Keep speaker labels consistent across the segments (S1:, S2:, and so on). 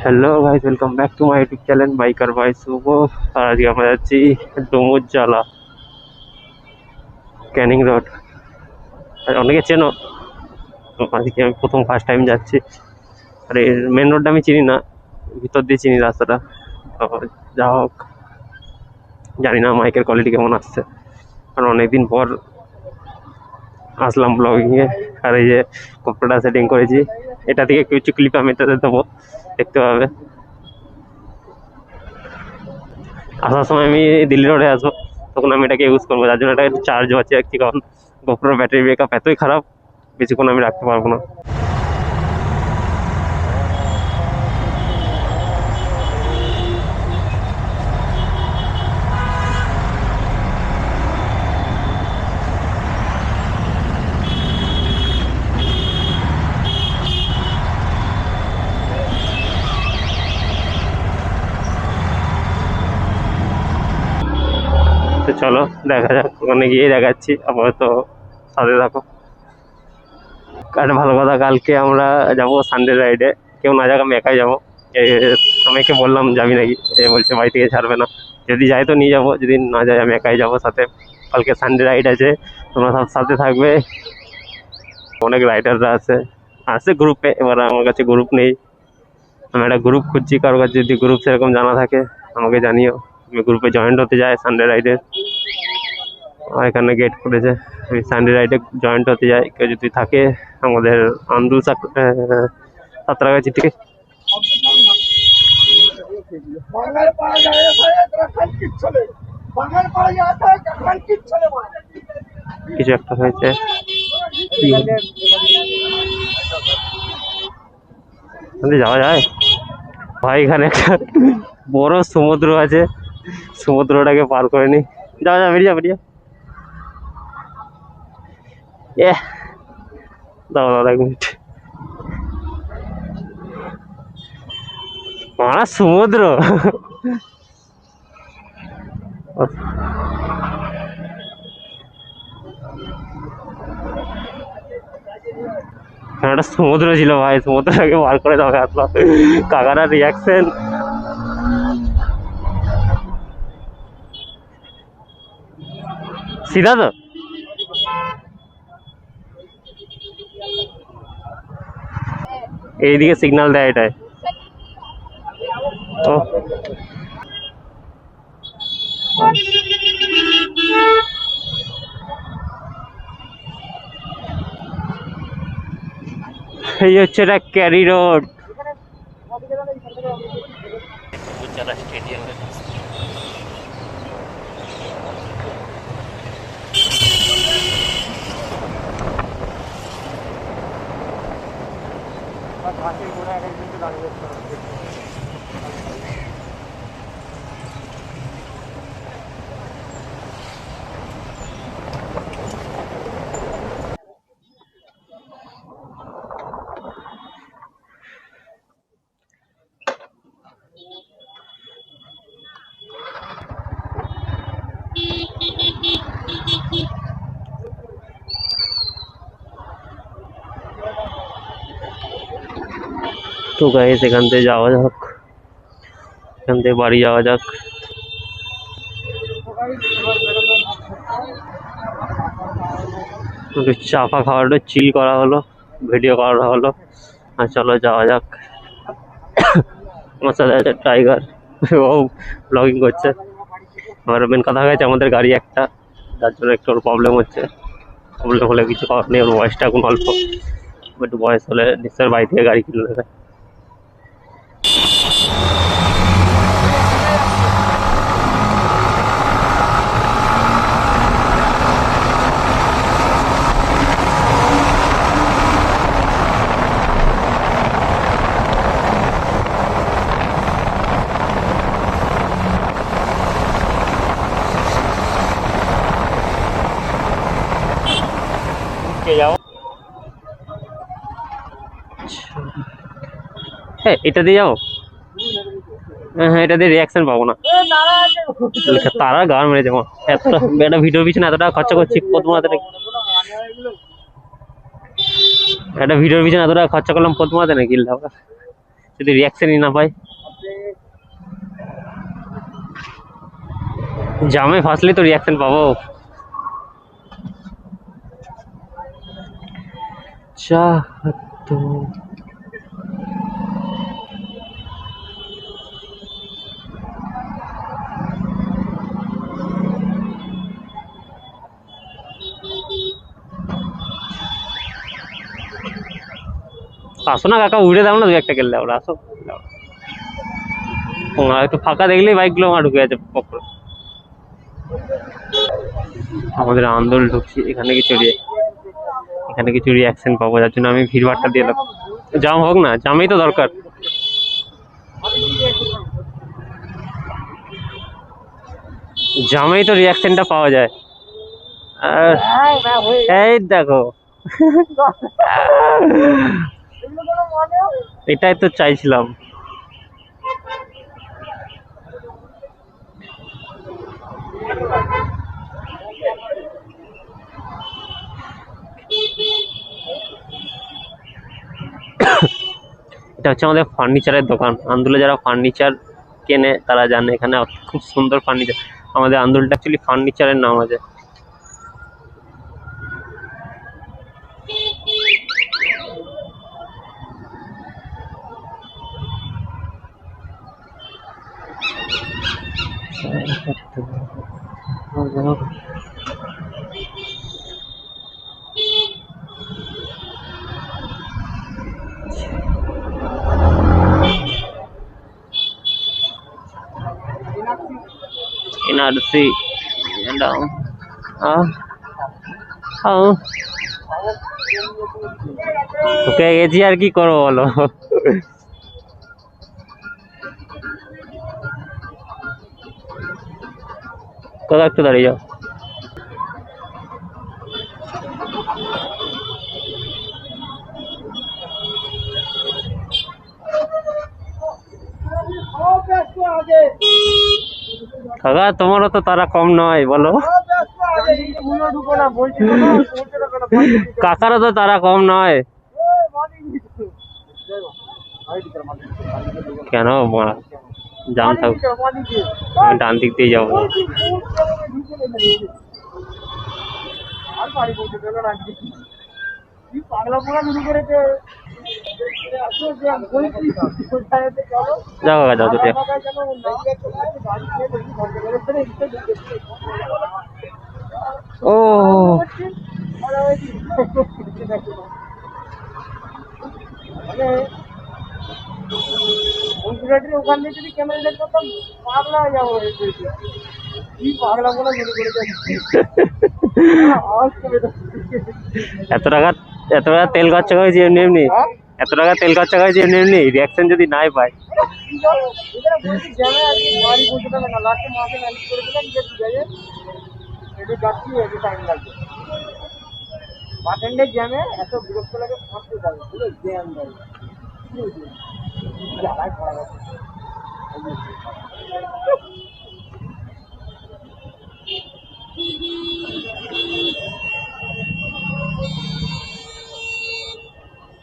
S1: Hello guys, welcome back to my YouTube channel biker by Shubho. আর আজকে আমরা যাচ্ছি ডুমুরজলা ক্যানিং রোড। আর অনেকে চেনো, আজকে আমি ফার্স্ট টাইম যাচ্ছি। আর এই মেন রোডটা আমি চিনি না, ভিতর দিয়ে চিনি রাস্তাটা। যা হোক, জানি না মাইকের কোয়ালিটি কেমন আসছে, কারণ অনেকদিন পর আসলাম ব্লগিংয়ে। আর এই যে কম্পিউটার সেটিং করেছি, এটা থেকে কিছু ক্লিপ আমি এটাতে দেবো, দেখতে পাবে। আসার সময় আমি দিল্লি রোডে আসবো, তখন আমি এটাকে ইউজ করবো, যার জন্য এটা একটু চার্জ হচ্ছে একটি, কারণ গোপ্রোর ব্যাটারি ব্যাকআপ এতই খারাপ, বেশিক্ষণ আমি রাখতে পারবো না। তো চলো দেখা যাক, ওখানে গিয়ে দেখাচ্ছি। আপাতত সাথে থাকো। একটা ভালো কথা, কালকে আমরা যাবো সানডে রাইডে। কেউ না যাক, আমি একাই যাবো। আমাকে বললাম যাবি নাকি, বলছে বাড়ি থেকে ছাড়বে না। যদি যাই তো নিয়ে যাবো, যদি না যাই আমি একাই যাবো সাথে। কালকে সানডে রাইড আছে, তোমরা সব সাথে থাকবে। অনেক রাইডাররা আছে গ্রুপে। এবার আমার কাছে গ্রুপ নেই, আমি একটা গ্রুপ খুঁজছি। কারোর কাছে যদি গ্রুপ সেরকম জানা থাকে আমাকে জানিও, আমি গ্রুপে জয়েন্ট হতে যাই সানডে রাইডে। এখানে গেট করেছে, আমি সানডে রাইডে জয়েন্ট হতে যাই। কেউ যদি থাকে আমাদের আন্দুল সাঁতরাগাছি থেকে। কিছু একটা হয়েছে, যাওয়া যায় ভাই। এখানে একটা বড় সমুদ্র আছে, সমুদ্রটাকে পার করে নি। যাওয়া যাবে, বেরিয়ে বেরিয়ে। দাঁড়া 1 মিনিট। সমুদ্র একটা সমুদ্র ছিল ভাই, সমুদ্রটাকে পার করে দেওয়া আসলো। কাকারা রিয়াকশন সিধা তো। এইদিকে সিগন্যাল দেয় এটাই। ও এই হচ্ছে এটা ক্যারি রোড, স্টেডিয়ামের। তো গাইস, এখান থেকে যাওয়া যাক, এখান থেকে বাড়ি যাওয়া যাক। চা ফা খাওয়াটা চিল করা হলো, ভিডিও করা হলো। আর চলো যাওয়া যাক। আমার সাথে আছে টাইগার, ও ব্লগিং করছে। আমার মেন কথা হয়েছে, আমাদের গাড়ি একটা, যার জন্য একটু প্রবলেম হচ্ছে। প্রবলেম হলে কিছু করার নেই, ওর বয়সটা এখন অল্প, একটু বয়স হলে নিশ্চয় বাড়ি থেকে গাড়ি কিনে নেবে। যাও, হ্যাঁ এটা দিয়ে যাও। হ্যাঁ, এটা দিয়ে রিয়াকশন পাবো না। তারা গান মেরেছে আমার, এতটা একটা ভিডিওর পিছনে এত টাকা খরচা করছি, প্রথমত একটা ভিডিওর পিছনে এত টাকা খরচা করলাম, প্রথমত নাকি যদি রিয়াকশনই না পাই। জামে ফাঁসলে তো রিয়াকশন পাবো। আসো না কাকা, উড়ে দাও না, দু একটা খেললে ওরা। আসো, একটু ফাঁকা দেখলেই বাইক গুলো আমার ঢুকে যাচ্ছে পকড়ে। আমাদের আন্দোল ঢুকছি, এখানে কিছু রিয়াকশন পাবো, যার জন্য আমি ভিড়ভাড়টা দিয়ে এলাম। জাম হোক না, জামই তো দরকার। জামেই তো রিয়াকশনটা পাওয়া যায়। আর এই দেখো, এটাই তো চাইছিলাম। এটা হচ্ছে আমাদের ফার্নিচারের দোকান। আন্দুলে যারা ফার্নিচার কেনে তারা জানে এখানে খুব সুন্দর ফার্নিচার। আমাদের আন্দুলটা অ্যাকচুয়ালি ফার্নিচারের নাম আছে। এনআরসি ওকে গেছি, আর কি করবো বলো। কোথা একটু দাঁড়িয়ে যাও। কাকা তোমারও তো তারা কম নয়, বলো। কাকারও তো তারা কম নয়। কেন জাম থাক, ডান দিক দিয়ে যাবো। যাও কাকা, যাও দুটো। ও ওখান থেকে যদি ক্যামেরা দেখতে পারতাম পাগলা হয়ে যাবো। কি পাগলা বলে মনে করে এত টাকা তেল খরচা করেছি এমনি এমনি, এত টাকা তেল খরচা করেছি এমনি এমনি, রিয়াকশন যদি নাই পাই। জ্যামে এত বিরক্ত লাগে, ফাঁসতে পারে পুরো জ্যাম দেয়।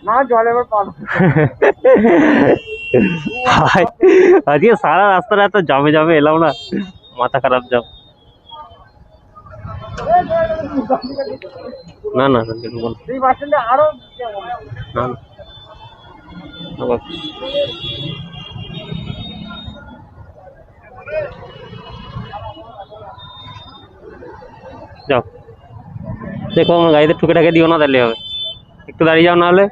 S1: না জলে আজকে সারা রাস্তাটা এত জামে জামে এলাম না, মাথা খারাপ যাও। না না আরো না, যাও। দেখো আমার গাড়িতে ঠুকে ঠাকে দিও না, তাহলে হবে। একটু দাঁড়িয়ে যাও নাহলে।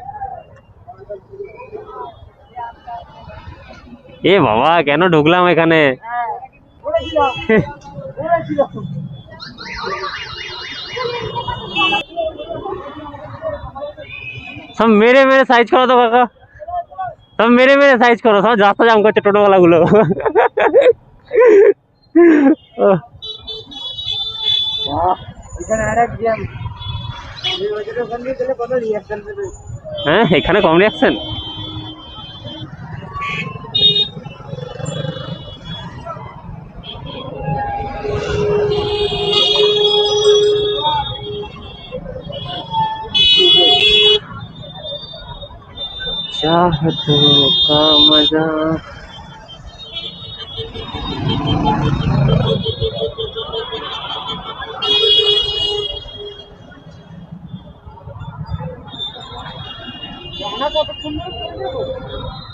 S1: এ বাবা, কেন ঢুকলাম এখানে। সব মেরে মেরে সাইজ করো তো কাকা, সব মেরে মেরে সাইজ করো, সব রাস্তা জাম করছে টোটোওয়ালা গুলো। হ্যাঁ, এখানে কম রিয়াকশন। चाहतों का मजा।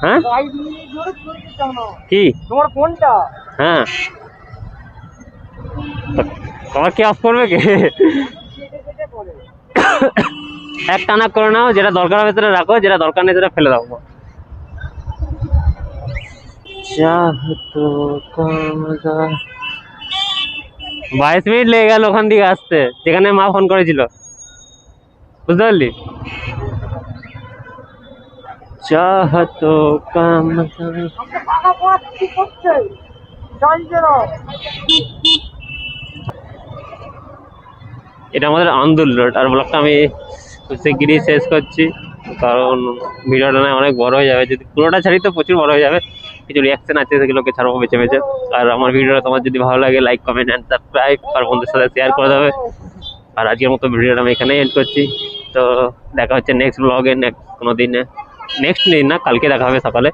S1: হ্যাঁ কি তোমার ফোনটা? হ্যাঁ তোমার কি অফ করবে কে? এক টানা করে নাও, যেটা দরকার হবে সেটা রাখো, যেটা দরকার নেই সেটা ফেলে দাও। চাহতোं का मजा। 22 মিনিট লেগে গেল ওখান থেকে আসতে, যেখানে মা ফোন করেছিল, বুঝতে পারলি? चाहतों का मजा। এটা আমাদের আন্দুল রোড। আর ব্লগটা আমি শিগগিরই শেষ করছি, কারণ ভিডিওটা না অনেক বড় হয়ে যাবে। যদি পুরোটা ছাড়ি তো প্রচুর বড় হয়ে যাবে, কিছু রিয়াকশন আছে সেগুলোকে ছাড়বো বেছে বেছে। আর আমার ভিডিওটা তোমার যদি ভালো লাগে, লাইক কমেন্ট অ্যান্ড সাবস্ক্রাইব, আর বন্ধুদের সাথে শেয়ার করে দেবে। আর আজকের মতো ভিডিওটা আমি এখানেই এন্ড করছি। তো দেখা হচ্ছে নেক্সট ব্লগে, নেক্সট কোনো দিনে। নেক্সট দিন না, কালকে দেখা হবে সকালে,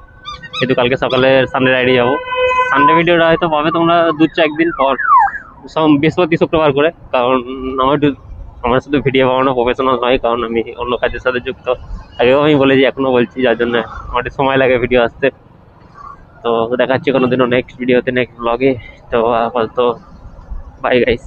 S1: কিন্তু কালকে সকালে সানডে রাইডে যাবো। সানডে ভিডিওটা হয়তো পাবে তোমরা 2-4 দিন পর, বৃহস্পতি শুক্রবার করে। কারণ আমার শুধু ভিডিও বানানো প্রফেশনাল নয়, কারণ আমি অন্য কাজের সাথে যুক্ত। আগেও আমি বলেছি, এখনও বলছি, যার জন্য আমার সময় লাগে ভিডিও আসতে। তো দেখাচ্ছি কোনো দিনও নেক্সট ভিডিওতে, নেক্সট ব্লগে। তো আপাতত বাই গাইস।